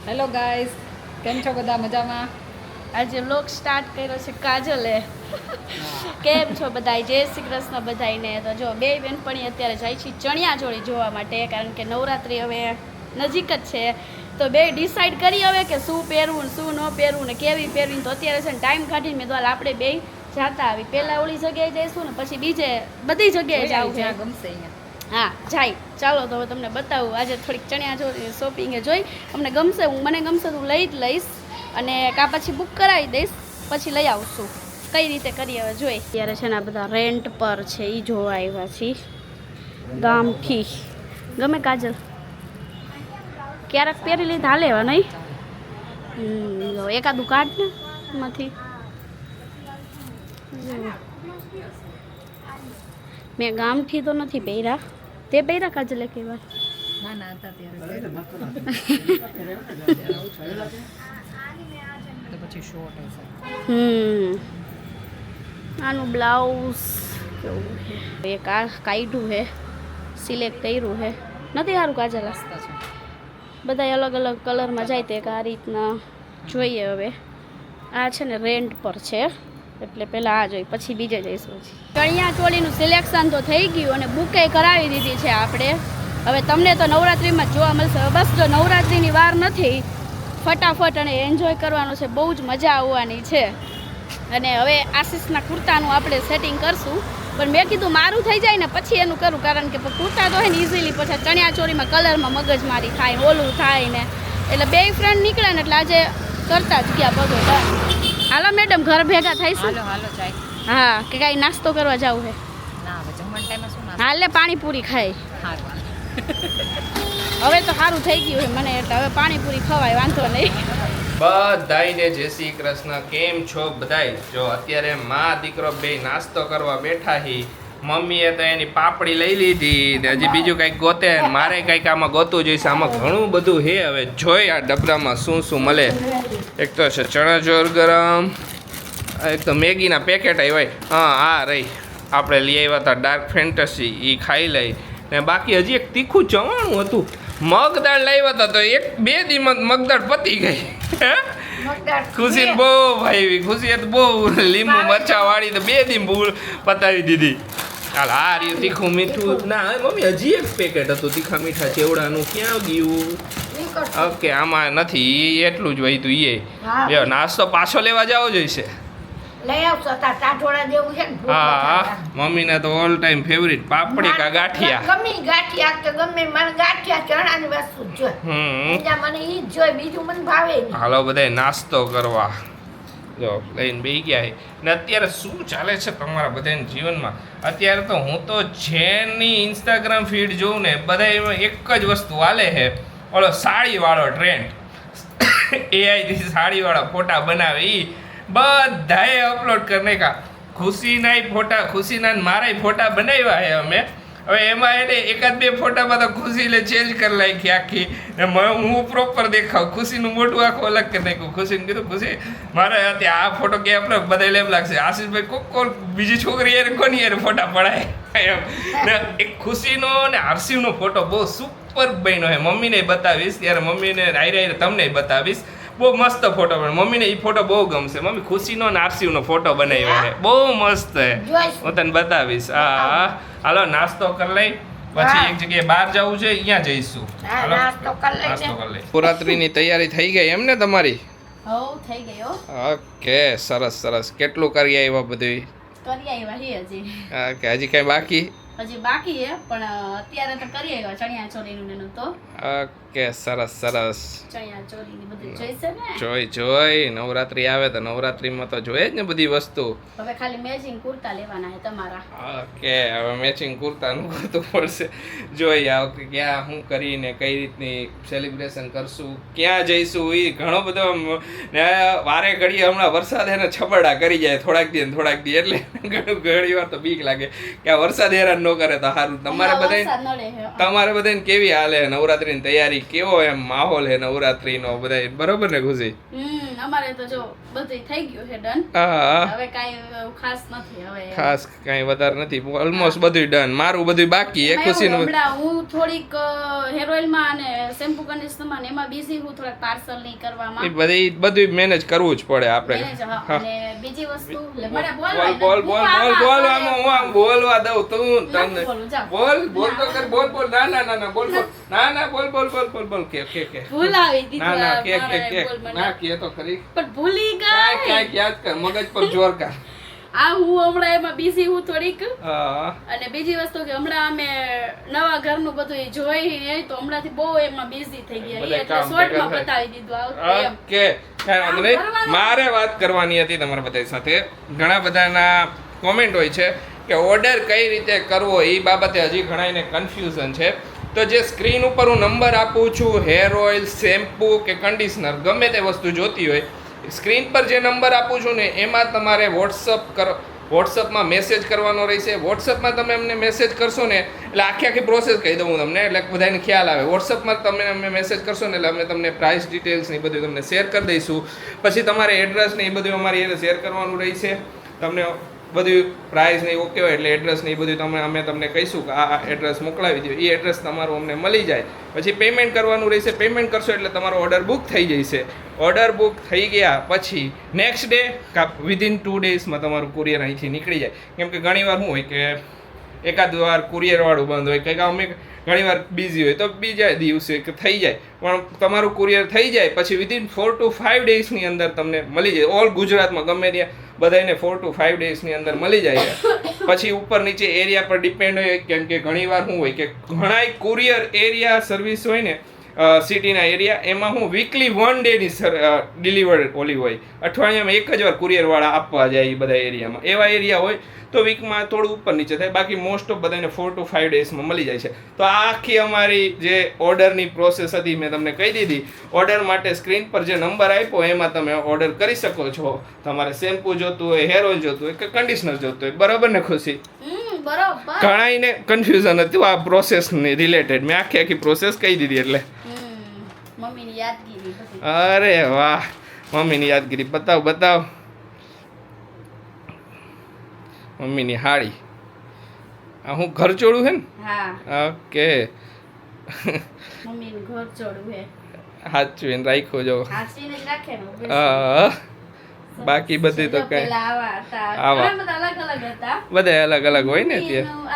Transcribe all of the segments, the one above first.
Hello guys, કેમ છો બધા? મજામાં? આજે વ્લોગ સ્ટાર્ટ કર્યો છે કાજલે. કેમ છો બધા? જય શ્રી કૃષ્ણ બધાને. તો જો બે બેનપણી અત્યારે જાય છે ચણિયા ચોળી જોવા માટે, કારણ કે નવરાત્રી હવે નજીક જ છે. તો બે ડિસાઈડ કરી હવે કે શું પહેરવું ને શું ન પહેરવું ને કેવી પહેરવી. તો અત્યારે છે ને ટાઈમ કાઢીને મેં તો આપણે બે જાતા આવી. પહેલાં ઓલી જગ્યાએ જઈશું ને પછી બીજે બધી જગ્યાએ જાવ છે. જ્યાં ગમશે અહીંયા. હા જાય. ચાલો તો હવે તમને બતાવું. આજે થોડીક ચણિયા ચોળી શોપિંગે જોઈ, અમને ગમશે, મને ગમશે તો હું લઈ જ લઈશ, અને કાં પછી બુક કરાવી દઈશ, પછી લઈ આવશું. કઈ રીતે કરીએ હવે જોઈ. અત્યારે છે ને આ બધા રેન્ટ પર છે, એ જોવા આવ્યા છીએ ગામથી. ગમે કાજલ? ક્યારેક પહેરી લીધા હાલે એવા નહીં? એકાદું કાઢ ને એમાંથી. મેં ગામથી તો નથી પહેર્યા. તે પહેર્યા કાજલ એક વાર? ના હતા ત્યારે તો પછી શોર્ટ હશે. આનું બ્લાઉઝ કેવું છે? એક આ કાઢ્યું છે, સિલેક્ટ કર્યું છે. નથી સારું કાજલ? મસ્ત છે. બધા અલગ અલગ કલરમાં જાય તે આ રીતના જોઈએ. હવે આ છે ને રેન્ટ પર છે, એટલે પહેલાં આ જોઈ પછી બીજે જઈશું. ચણિયા ચોળીનું સિલેક્શન તો થઈ ગયું અને બુકે કરાવી દીધી છે આપણે. હવે તમને તો નવરાત્રિમાં જોવા મળશે. બસ જો નવરાત્રિની વાર નથી, ફટાફટ અને એન્જોય કરવાનું છે, બહુ જ મજા આવવાની છે. અને હવે આશીષના કુર્તાનું આપણે સેટિંગ કરશું, પણ મેં કીધું મારું થઈ જાય ને પછી એનું કરું, કારણ કે કુર્તા તો હોય ને ઇઝીલી પછી ચણિયા ચોળીમાં કલરમાં મગજમારી થાય, ઓલું થાય ને, એટલે બે ફ્રેન્ડ નીકળ્યા ને એટલે આજે કરતા જ ગયા બધો. હાલો મેડમ, ઘર ભેગા થઈશું. હાલો હાલો ચાય. હા, કે કાંઈ નાસ્તો કરવા જવું છે? ના હવે જમવાના ટાઈમે શું નાસ્તો? હાલે પાણીપુરી ખાઈ. હારું. હવે તો સારું થઈ ગયું છે મને, એટલે હવે પાણીપુરી ખવાય, વાંધો નહીં. બધાયને જય શ્રી કૃષ્ણ. કેમ છો બધાય? જો અત્યારે માં દીકરો બે નાસ્તો કરવા બેઠા હી. મમ્મીએ તો એની પાપડી લઈ લીધી ને હજી બીજું કંઈક ગોતે, મારે કંઈક આમાં ગોતું જોઈશે. આમાં ઘણું બધું છે. હવે જોઈ આ ડબરામાં શું શું મળે. એક તો છે ચણાચોર ગરમ, એક તો મેગીના પેકેટ આવ્યા. હા આ રહી આપણે લઈ આવ્યા હતા ડાર્ક ફેન્ટસી, એ ખાઈ લઈ. ને બાકી હજી એક તીખું ચવાણું હતું, મગદાળ લાવ્યા હતા, તો એક બે દીમાં મગદાળ પતી ગઈ. ખુશી બહુ ભાઈ, ખુશી તો બહુ લીંબુ મરચા વાળી તો બે દી પતાવી દીધી. હાલ આ રહ્યું તીખું મીઠું. ના મમ્મી હજી એક પેકેટ હતું તીખા મીઠા ચેવડાનું, ક્યાં ગયું? ઓકે આમાં નથી, એટલું જ વહી તું એ નાસ્તો પાછો લેવા જવો જોઈશે. હા મમ્મીને તો ઓલ ટાઈમ ફેવરિટ પાપડી કા ગાંઠિયા. હાલો બધા નાસ્તો કરવા જો લઈને બેસી ગયા છે. ને અત્યારે શું ચાલે છે તમારા બધાના જીવનમાં? અત્યારે તો હું તો જેની ઇન્સ્ટાગ્રામ ફીડ જોઉં ને બધા એમાં એક જ વસ્તુ હાલે છે, ઓલો સાડીવાળો ટ્રેન્ડ. એઆઈથી સાડીવાળા ફોટા બનાવે, એ બધાએ અપલોડ કરી નાખ્યા. ખુશીના ફોટા, ખુશીના મારા ફોટા બનાવ્યા છે અમે. હવે એમાં એને એકાદ બે ફોટામાં તો ખુશીને ચેન્જ કરી નાખી આખી, ને હું પ્રોપર દેખાવ. ખુશીનું મોઢું આખું અલગ કરી નાખ્યું. ખુશીને કીધું ખુશી મારે અત્યારે આ ફોટો કે આપણે બધા એમ લાગશે આશીષભાઈ કોક બીજી છોકરી યાર કોની યાર ફોટા પડાય એમ. ને એક ખુશીનો ને આરસીનો ફોટો બહુ સુપર બન્યો છે. મમ્મીને બતાવીશ ત્યારે, મમ્મીને આયરે તમને બતાવીશ. બહુ મસ્ત ફોટો બને. મમ્મીને એ ફોટો બહુ ગમશે. મમ્મી ખુશીનો અને આરસીનો ફોટો બનાવ્યો છે, બહુ મસ્ત છે. હું તને બતાવીશ. હા હાલો નાસ્તો કરી લઈ, પછી એક જગ્યાએ બહાર જવું છે, અહીંયા જઈશું. હાલો નાસ્તો કરી લઈ. નવરાત્રીની તૈયારી થઈ ગઈ એમ ને તમારી? હો થઈ ગયો. ઓકે સરસ સરસ. કેટલું કરી આવ્યા બધું? કરી આવ્યા છે હજી. ઓકે હજી કઈ બાકી? હજી બાકી છે, પણ અત્યારે તો કરી આવ્યા ચણિયા ચોળીનું એનું તો. ઓકે સરસ સરસ. ચણિયા ચોળીની બધું જોઈશે ને? જોઈ નવરાત્રી આવે તો નવરાત્રીમાં તો જોઈએ જ ને બધી વસ્તુ. હવે ખાલી મેચિંગ કુર્તા લેવાના છે તમારા. ઓકે હવે મેચિંગ કુર્તાનું કરતું પડશે. જોઈ આ વખતે ક્યાં શું કરીને કઈ રીતની સેલિબ્રેશન કરશું, ક્યાં જઈશું, એ ઘણો બધો. ને વારે ઘડીએ હમણાં વરસાદ એને છબરડા કરી જાય થોડાક દી એટલે ઘણી વાર તો બીક લાગે કે આ વરસાદ હેરાન ન કરે તો સારું. તમારે બધાને કેવી હાલે નવરાત્રીની તૈયારી? કેવો એમ માહોલ હે નવરાત્રીનો બધાય બરોબર ને ખુશી? અમારે તો જો બધું થઈ ગયું છે ડન. હા હવે કાંઈ ખાસ નથી હવે. ખાસ કાંઈ વધારે નથી, ઓલમોસ્ટ બધું ડન. મારું બધું બાકી એ ખુશીનું. હમણાં હું થોડીક હેર ઓઇલમાં અને શેમ્પુ કન્ડિશનરમાં ને એમાં બિઝી હું થોડાક પાર્સલ ની કરવામાં. એ બધું મેનેજ કરવું જ પડે આપણે. અને બીજી વસ્તુ મને બોલ આમ બોલવા દઉં તું તમને. બોલ તો કર, બોલ ના બોલ બોલ કે ભૂલ આવી દીધી. ના કે ના કે તો ખરી, પણ ભૂલી ગઈ. ક્યાંક યાદ કર, મગજ પર જોર કર. આ હું હમણાં એમાં બિઝી હું થોડીક. હા. અને બીજી વસ્તુ કે હમણાં અમે નવા ઘરનું બધું જોઈ તો હમણાંથી બહુ એમાં બિઝી થઈ ગયા એટલે શોર્ટમાં બતાવી દીધું. ઓકે, મારે વાત કરવાની હતી તમારા બધા સાથે. ઘણા બધાના કોમેન્ટ હોય છે કે ઓર્ડર કઈ રીતે કરવો, એ બાબતે હજી ઘણાને કન્ફ્યુઝન છે. તો જે સ્ક્રીન ઉપર હું નંબર આપું છું, હેર ઓઇલ, શેમ્પુ કે કન્ડિશનર ગમે તે વસ્તુ જોતી હોય, સ્ક્રીન પર જે નંબર આપું છું ને એમાં તમારે વોટ્સઅપમાં મેસેજ કરવાનો રહેશે. વોટ્સઅપમાં તમે અમને મેસેજ કરશો ને એટલે આખી પ્રોસેસ કહી દઉં હું તમને, એટલે બધાને ખ્યાલ આવે. વોટ્સઅપમાં તમે અમને મેસેજ કરશો ને એટલે અમે તમને પ્રાઇસ ડિટેલ્સ ને એ બધું તમને શેર કરી દઈશું. પછી તમારે એડ્રેસ ને એ બધું અમારી એને શેર કરવાનું રહેશે. તમને બધું પ્રાઇસ ને ઓકે હોય એટલે એડ્રેસ ને એ બધું અમે તમને કહીશું કે આ એડ્રેસ મોકલાવી દો. એ એડ્રેસ તમારું અમને મળી જાય. પછી પેમેન્ટ કરવાનું રહેશે. પેમેન્ટ કરશો એટલે તમારો ઓર્ડર બુક થઈ જશે. ઓર્ડર બુક થઈ ગયા પછી નેક્સ્ટ ડે કા વિધિન 2 ડેઝમાં તમારું કુરિયર અહીંથી નીકળી જાય. કેમ કે ઘણીવાર શું હોય કે એકાદ વાર કુરિયરવાળું બંધ હોય, કંઈક અમે ઘણીવાર બિઝી હોય તો બીજા દિવસે થઈ જાય. પણ તમારું કુરિયર થઈ જાય પછી વિધિન 4 to 5 ડેઝની અંદર તમને મળી જાય. ઓલ ગુજરાતમાં ગમે ત્યાં બધાને 4 to 5 ડેઝની અંદર મળી જાય. પછી ઉપર નીચે એરિયા પર ડિપેન્ડ હોય, કેમ કે ઘણીવાર શું હોય કે ઘણાય કુરિયર એરિયા સર્વિસ હોય ને સિટીના એરિયા, એમાં હું વીકલી 1 ડેની ડિલિવર્ડ ઓલી હોય. અઠવાડિયામાં એક જ વાર કુરિયરવાળા આપવા જાય એ બધા એરિયામાં. એવા એરિયા હોય તો વીકમાં થોડું ઉપર નીચે થાય, બાકી મોસ્ટ ઓફ બધાને 4 to 5 ડેઝમાં મળી જાય છે. તો આ આખી અમારી જે ઓર્ડરની પ્રોસેસ હતી મેં તમને કહી દીધી. ઓર્ડર માટે સ્ક્રીન પર જે નંબર આપ્યો એમાં તમે ઓર્ડર કરી શકો છો. તમારે શેમ્પુ જોતું હોય, હેર ઓઇલ જોતું હોય કે કન્ડિશનર જોતું હોય, બરાબર ને ખુશી? ઘણાઈને કન્ફ્યુઝન હતું આ પ્રોસેસની રિલેટેડ. મેં આખી પ્રોસેસ કહી દીધી એટલે. મમ્મીની યાદગીરી. અરે વાહ, મમ્મીની યાદગીરી બતાવ. મમ્મીની હાડી. આ હું ઘર ચોડું છે ને? હા. ઓકે. મમ્મીનું ઘર ચોડું છે. હાચવીને રાખ્યો જો. હાચવીને જ રાખે ને. બાકી બધી તો કઈ આવા બધા અલગ અલગ હોય ને ત્યાં.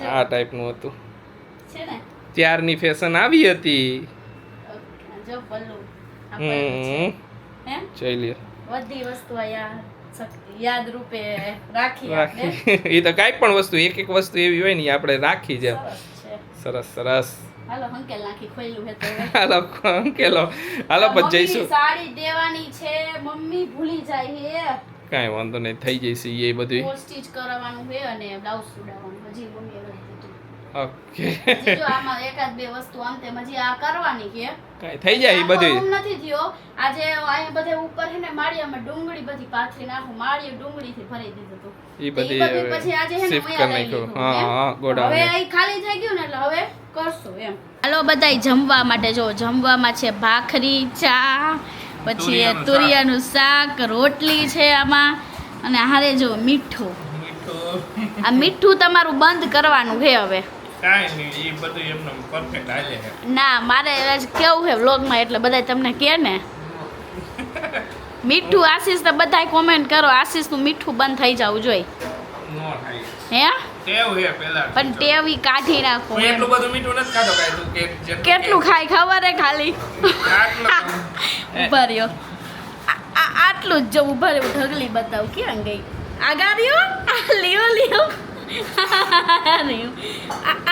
આ ટાઈપનું હતું. ત્યારની ફેશન આવી હતી. જોઈ લ્યો. બધી વસ્તુ યાદ રૂપે રાખી. એ તો કાંઈ પણ વસ્તુ એક વસ્તુ એવી હોય ને આપણે રાખી છે. સરસ. હાલો હંકેલ નાખી ખોઈલું હે તો હાલો હંકેલો. હાલો પછી જઈશું. સાડી દેવાની છે, મમ્મી ભૂલી જાય હે. કાંઈ વાંધો નહીં, થઈ જઈશે એ બધું. સ્ટીચ કરાવવાનું છે અને બ્લાઉઝ સુડાવવાનું હજી મમ્મી ઓકે. જો આમાં એકાદ બે વસ્તુ આમ તેમ હજી આ કરવાની કે કાંઈ થઈ જાય એ બધું. નથી થયો. આજે અહીંયા બધે ઉપર છે ને માળિયામાં ડુંગળી બધી પાથરી નાખું. માળિયું ડુંગળીથી ભરી દીધું હતું. એ બધી પછી આજે છે ને શિફ્ટ કરી નાખ્યો. હા ગોડાઉન. હવે અહીં ખાલી થઈ ગયું ને એટલે હવે કરશું એમ. હાલો બધાય જમવા માટે. જો જમવામાં છે ભાખરી, ચા, પછી તુરિયાનું શાક, રોટલી છે આમાં, અને હારે જો મીઠું. આ મીઠું તમારું બંધ કરવાનું છે હવે. ના મારે કેવું છે વ્લોગમાં એટલે બધા તમને કહે ને મીઠું. આશીષ ને બધાય કોમેન્ટ કરો આશીષનું મીઠું બંધ થઈ જવું જોઈએ. હે પણ ટેવી કાઢી નાખો. એટલું બધું મીઠું નથી ખાતો કાઈ તું કેટલું ખાય ખબર હે ખાલી? ઉભા રહ્યો. આટલું જ જો ઉભા રહ્યું. ઢગલી બતાવ ક્યાં ગઈ? આગા રહ્યો. લ્યો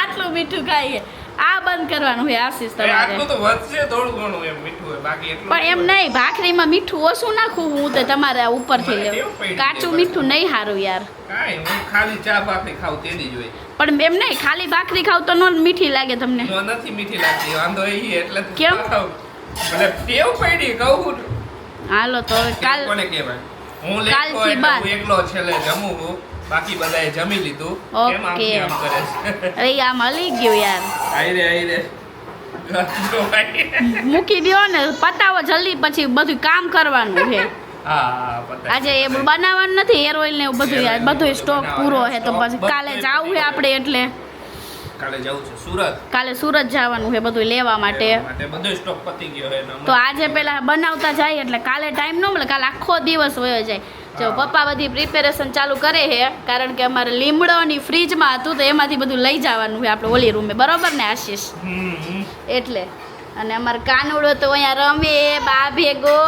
આટલું મીઠું ખાઈએ. આ બંધ કરવાનું હોય આશીષ તમારે. આટલું તો વધશે થોડું ઘણું એમ મીઠું હોય, બાકી એટલું પણ એમ નહીં, ભાખરીમાં મીઠું ઓછું નાખું હું તો તમારે ઉપરથી લેવું. કાચું મીઠું નહીં સારું યાર. કાઈ હું ખાલી ચા ભાખરી ખાવ તેદી જોઈ. પણ એમ નહીં, ખાલી ભાખરી ખાવ તો નો મીઠી લાગે તમને? નો નથી મીઠી લાગતી. વાંધો એ એટલે કેમ? ભલે ટેવ પડી કહું. હાલો તો હવે કાલ કોને કહેવાય? હું લેતો હું એકલો છેલ્લે જમું, બાકી બધાએ જમી લીધું. કેમ આમ કરે છે? અરે આમ હલી ગયું યાર. આઈ રે મૂકી દ્યો ને પતાવો જલ્દી, પછી બધું કામ કરવાનું છે. હા પતા આજે એ બનાવવાનું નથી હેર ઓઇલ ને એવું બધું, બધું સ્ટોક પૂરો છે તો પછી કાલે જાવું છે આપણે, એટલે કાલે જવું છે સુરત. કાલે સુરત જવાનું છે બધું લેવા માટે. બધો સ્ટોક પતી ગયો છે તો આજે પેલા બનાવતા જાય એટલે કાલે ટાઈમ ન મળે, કાલે આખો દિવસ વયો જાય. જો પપ્પા બધી પ્રિપેરેશન ચાલુ કરે છે, કારણ કે અમારે લીમડોની ફ્રીજમાં હતું તો એમાંથી બધું લઈ જવાનું છે આપણે ઓલી રૂમે, બરોબર ને આશીષ? એટલે અને અમારે કાનુડો તો અહીંયા રમે બા ભેગો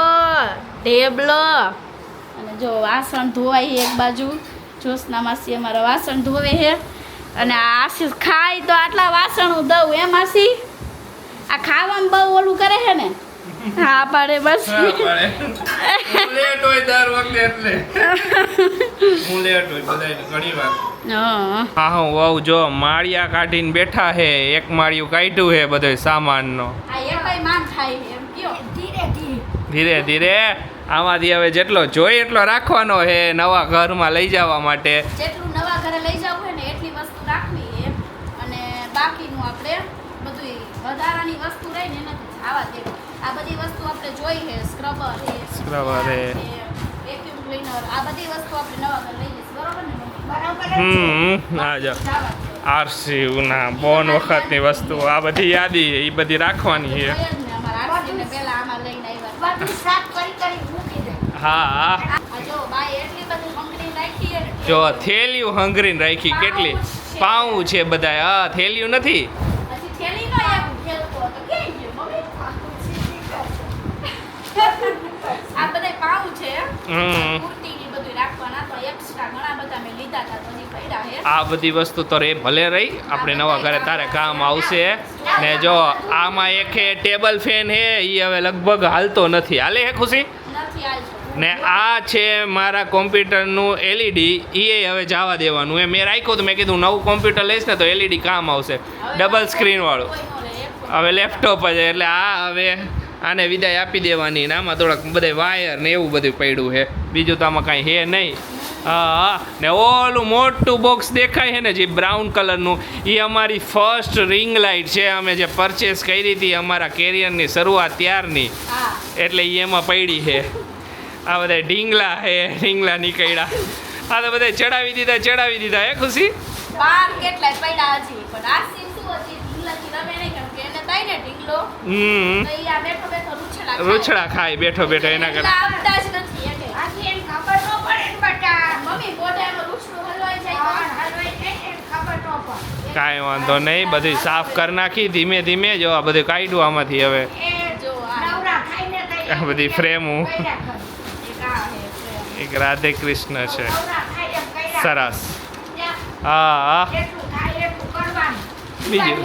ઢેબલો. અને જો વાસણ ધોવાય એક બાજુ, જ્યોત્સના માસી અમારા વાસણ ધોવે છે, અને આ આશીષ ખાય તો આટલા વાસણ હું દઉં એમ માસી? આ ખાવામાં બહુ ઓલું કરે છે ને? હા પાડે બસ. લેટ હોય દર વખતે એટલે હું લેટ હોય બધાય ઘણી વાર. હા હું વહુ જો માળિયા કાઢીને બેઠા હે, એક માળિયું કાઢ્યું હે બધો સામાનનો. આ એકાઈ માન થાય એમ કયો, ધીરે ધીરે ધીરે ધીરે આમાંથી હવે જેટલો જોઈએ એટલો રાખવાનો હે નવા ઘરમાં લઈ જવા માટે. જેટલું નવા ઘરે લઈ જવું હોય ને એટલી વસ્તુ રાખવી છે, અને બાકીનું આપણે બધું વધારાની વસ્તુ રહી ને એનાથી જવા દેવું. આ બધી વસ્તુ આપણે જોઈ છે, સ્ક્રબર છે, વેક્યુમ ક્લીનર, આ બધી વસ્તુ આપણે નવા ઘરે લઈ જઈશું, બરોબર ને? બરાબર. હા જો આરસી ના બોન વખતની વસ્તુ આ બધી યાદી એ બધી રાખવાની છે. હા જો થેલીયું હંગરીને રાખી, કેટલી પાઉં છે બધા. હા થેલીયું નથી. આ બધા પાઉં છે, કુર્તીની બધું રાખવાના, તો એક્સ્ટ્રા ઘણા બધા મેં લીધા હતા, તો હજી પડ્યા છે. આ બધી વસ્તુ તો રે ભલે રહી, આપણે નવા ઘરે તારે કામ આવશે. ને જો આમાં એક ટેબલ ફેન હે, એ હવે લગભગ હાલતો નથી. હાલે હે ખુશી? નથી હાલતો. ને આ છે મારા કોમ્પ્યુટરનું એલઈડી, એ હવે જવા દેવાનું એ મેં રાખ્યું તો મેં કીધું નવું કોમ્પ્યુટર લઈશ ને તો એલઈડી કામ આવશે, ડબલ સ્ક્રીનવાળું. હવે લેપટોપ જ, એટલે આ હવે આને વિદાય આપી દેવાની. ને આમાં થોડાક બધા વાયર ને એવું બધું પડ્યું છે, બીજું તો આમાં કાંઈ હે નહીં. હા ને ઓલું મોટું બોક્સ દેખાય છે ને જે બ્રાઉન કલરનું, એ અમારી ફર્સ્ટ રિંગ લાઇટ છે, અમે જે પરચેસ કરી હતી અમારા કેરિયરની શરૂઆત ત્યારની, એટલે એ એમાં પડી છે. આ બધા ઢીંગલા હે, ઢીંગલા નીકળ્યા. આ તો બધા ચડાવી દીધા હે ખુશી? બાર કેટલાય પડ્યા હજી, પણ આ સીન શું હજી ઢીંગલાથી રમે નહીં, કેમ કે એને થાય ને ઢીંગલો તો ઈ આ બેઠો બેઠો રૂછડા ખાય બેઠો એના કરતા. આવતા જ નથી એટલે આથી એને ખબર ન પડે ને બટા મમ્મી બોડામાં રૂછડું હલવાઈ જાય તો હલવાઈ જાય એને ખબર ન પડે. કાંઈ વાંધો નહીં, બધું સાફ કરી નાખી ધીમે ધીમે. જો આ બધું કાઢ્યું આમાંથી. હવે એ જો નવરા ખાઈને તઈ આ બધી ફ્રેમું, એક રાધે કૃષ્ણ છે, સરસ. હા બીજું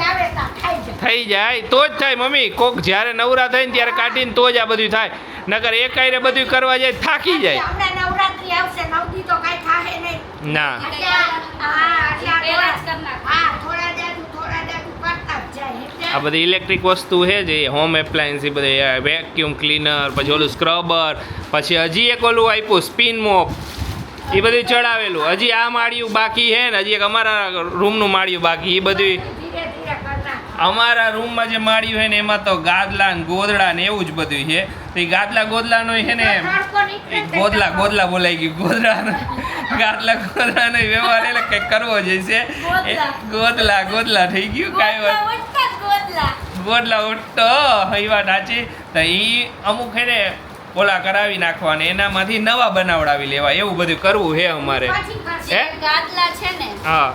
થઈ જાય તો જ થાય મમ્મી. કોક જ્યારે નવરા થાય ને ત્યારે કાઢીને તો જ આ બધું થાય, નકર એકાયરે બધું કરવા જાય થાકી જાય. ના આ બધી ઇલેક્ટ્રિક વસ્તુ છે જે હોમ એપ્લાયન્સ, એ બધી વેક્યુમ ક્લીનર, પછી ઓલું સ્ક્રબર, પછી હજી એક ઓલું આપ્યું સ્પિન મોપ, એ બધું ચડાવેલું. હજી આ માળિયું બાકી છે ને હજી એક અમારા રૂમનું માળિયું બાકી. એ બધું અમારા રૂમમાં જે માળિયું છે ને એમાં તો ગાદલા ને ગોદડા ને એવું જ બધું છે. તો એ ગાદલા ગોદલાનો છે ને ગોદલા બોલાઈ ગયું, ગોદલાનો વ્યવહાર એટલે કંઈક કરવો જઈશે. ગોદલા થઈ ગયું. કાંઈ વાત ગોદલા ઉઠતો એ વાત સાચી. તો એ અમુક છે ને ઓલા કરાવી નાખવાને, એનામાંથી નવા બનાવડાવી લેવા, એવું બધું કરવું છે અમારે. હે ગાદલા છે ને? હા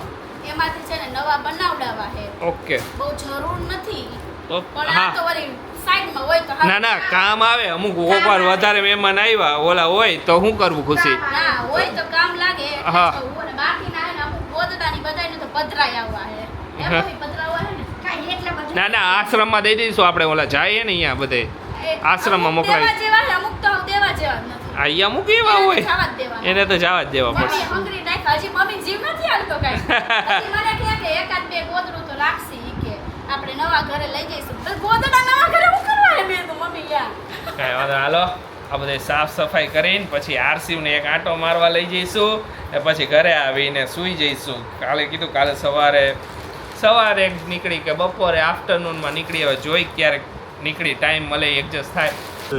એમાંથી છે ને નવા બનાવડાવા છે. ઓકે બહુ જરૂર નથી, તો પણ આ તો વળી સાઈડમાં હોય તો ના કામ આવે. અમુક કોકવાર વધારે મહેમાન આવ્યા ઓલા હોય તો શું કરવું ખુશી? ના હોય તો કામ લાગે. હા અને બાકીના હે ને અમુક ગોદડાની બધાયને તો પધરાય આવવા છે. એમ પધરાવા હે ને કાઈ એટલે બધું ના આશ્રમમાં દઈ દઈશું આપણે. ઓલા જાય ને અહીંયા બધે આશ્રમમાં મોકલાય. દેવા જેવા છે અમુક, તો દેવા જેવા નથી. અહીંયા અમુક એવા હોય એને તો જવા જ દેવા પડશે. હંગરી નાખ હજી મમ્મી જીવ નથી હાલતો કાઈ. પછી મને કહે કે એકાદ બે ગોદડું તો રાખશે ઈ કે આપણે નવા ઘરે લઈ જઈશું. તો ગોદડા નવા ઘરે હું કરવા હે મેં તો મમ્મી યાર. કાંઈ વાંધો હાલો, આ બધે સાફ સફાઈ કરીને પછી આરસીને એક આંટો મારવા લઈ જઈશું ને પછી ઘરે આવીને સૂઈ જઈશું. કાલે કીધું કાલે સવારે સવારે નીકળી કે બપોરે આફ્ટરનૂનમાં નીકળી, હવે જોઈ ક્યારેક નીકળી ટાઈમ મળે એડજસ્ટ થાય.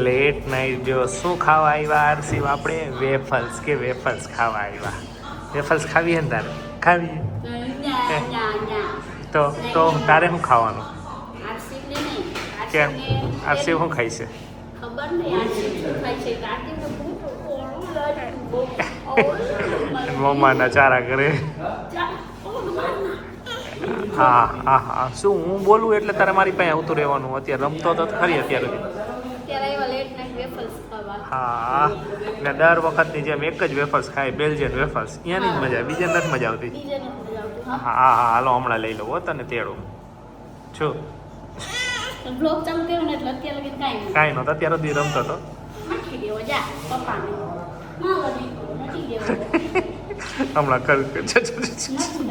લેટ નાઈટ જો શું ખાવા આવ્યા આરસીવ આપણે? વેફલ્સ કે વેફલ્સ ખાવા આવ્યા. વેફલ્સ ખાવી હે ને તારે? ખાવી તો તારે શું ખાવાનું? કેમ આરસીવ શું ખાઈ છે? મમ્માના ચારા કરે. હા હા હા, શું હું બોલું એટલે તારે મારી પાસે આવતું રહેવાનું. અત્યારે રમતો તો ખરી અત્યારે. હા, ને દર વખતની જેમ એક જ વેફર્સ ખાય, બેલ્જિયન વેફર્સ. અહીંયાની જ મજા, બીજે નથી મજા આવતી. હા હા હા, હાલો હમણાં લઈ લો તને તેડું છું. કાંઈ નહોતું અત્યારે સુધી રમતો હતો. હમણાં કર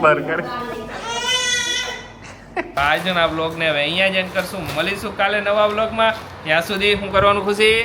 બાર કરે. આજના બ્લોગને હવે અહીંયા જ એન્ડ કરશું. મળીશું કાલે નવા બ્લોગમાં. ત્યાં સુધી શું કરવાનું ખુશી?